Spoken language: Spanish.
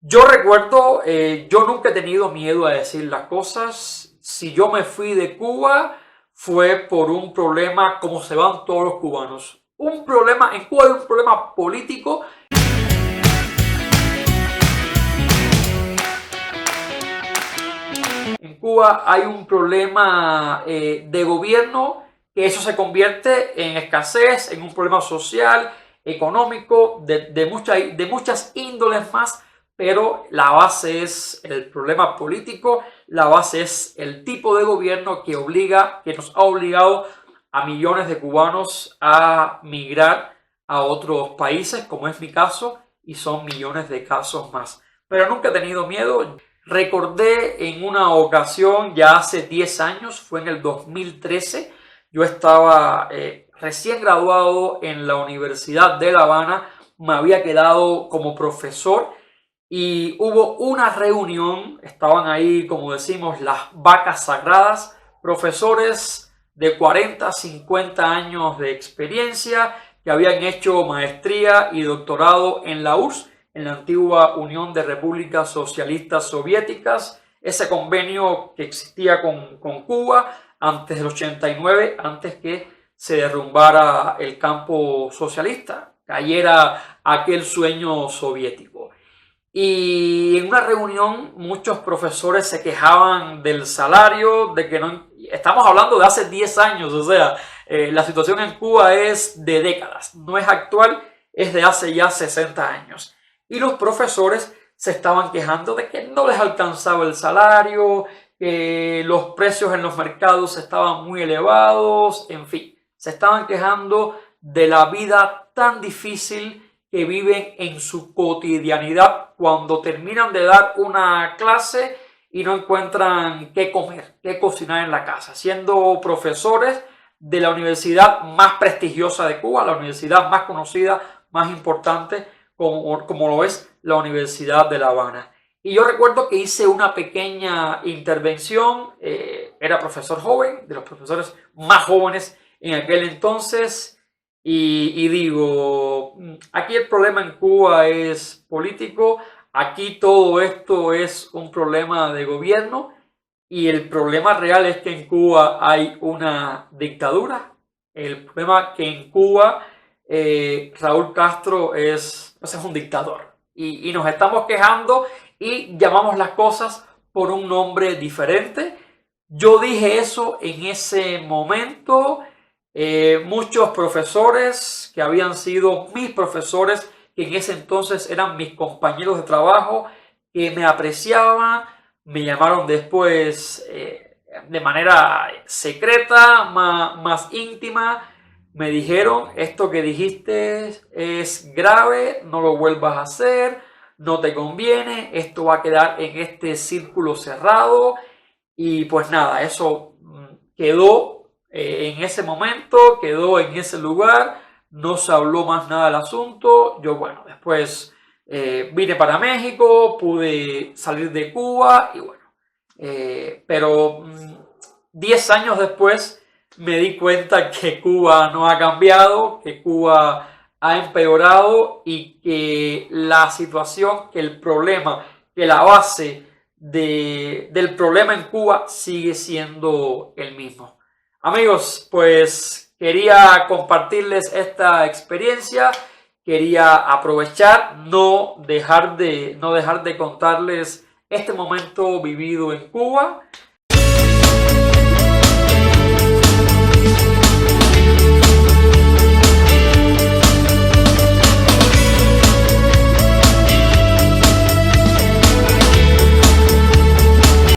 Yo recuerdo, yo nunca he tenido miedo a decir las cosas. Si yo me fui de Cuba fue por un problema como se van todos los cubanos. Un problema, en Cuba hay un problema político. En Cuba hay un problema de gobierno, que eso se convierte en escasez, en un problema social, económico, de muchas índoles más, pero la base es el problema político, la base es el tipo de gobierno que nos ha obligado a millones de cubanos a migrar a otros países, como es mi caso, y son millones de casos más. Pero nunca he tenido miedo. Recordé en una ocasión, ya hace 10 años, fue en el 2013, yo estaba recién graduado en la Universidad de La Habana, me había quedado como profesor y hubo una reunión, estaban ahí, como decimos, las vacas sagradas, profesores de 40, 50 años de experiencia que habían hecho maestría y doctorado en la URSS, en la antigua Unión de Repúblicas Socialistas Soviéticas, ese convenio que existía con Cuba antes del 89, antes que se derrumbara el campo socialista, cayera aquel sueño soviético. Y en una reunión muchos profesores se quejaban del salario, de que no... Estamos hablando de hace 10 años, o sea, la situación en Cuba es de décadas, no es actual, es de hace ya 60 años. Y los profesores se estaban quejando de que no les alcanzaba el salario, que los precios en los mercados estaban muy elevados, en fin, se estaban quejando de la vida tan difícil que viven en su cotidianidad cuando terminan de dar una clase y no encuentran qué comer, qué cocinar en la casa, siendo profesores de la universidad más prestigiosa de Cuba, la universidad más conocida, más importante, como lo es la Universidad de La Habana. Y yo recuerdo que hice una pequeña intervención, era profesor joven, de los profesores más jóvenes en aquel entonces, y digo, aquí el problema en Cuba es político, aquí todo esto es un problema de gobierno, y el problema real es que en Cuba hay una dictadura. El problema que en Cuba Raúl Castro es un dictador. Y nos estamos quejando y llamamos las cosas por un nombre diferente. Yo dije eso en ese momento. Muchos profesores que habían sido mis profesores, que en ese entonces eran mis compañeros de trabajo, que me apreciaban, me llamaron después de manera secreta, más íntima. Me dijeron, esto que dijiste es grave, no lo vuelvas a hacer, no te conviene, esto va a quedar en este círculo cerrado. Y pues nada, eso quedó en ese momento, quedó en ese lugar, no se habló más nada del asunto. Yo, bueno, después vine para México, pude salir de Cuba y bueno, pero 10 años después me di cuenta que Cuba no ha cambiado, que Cuba ha empeorado y que la situación, que el problema, que la base del problema en Cuba sigue siendo el mismo. Amigos, pues quería compartirles esta experiencia, quería aprovechar, no dejar de contarles este momento vivido en Cuba.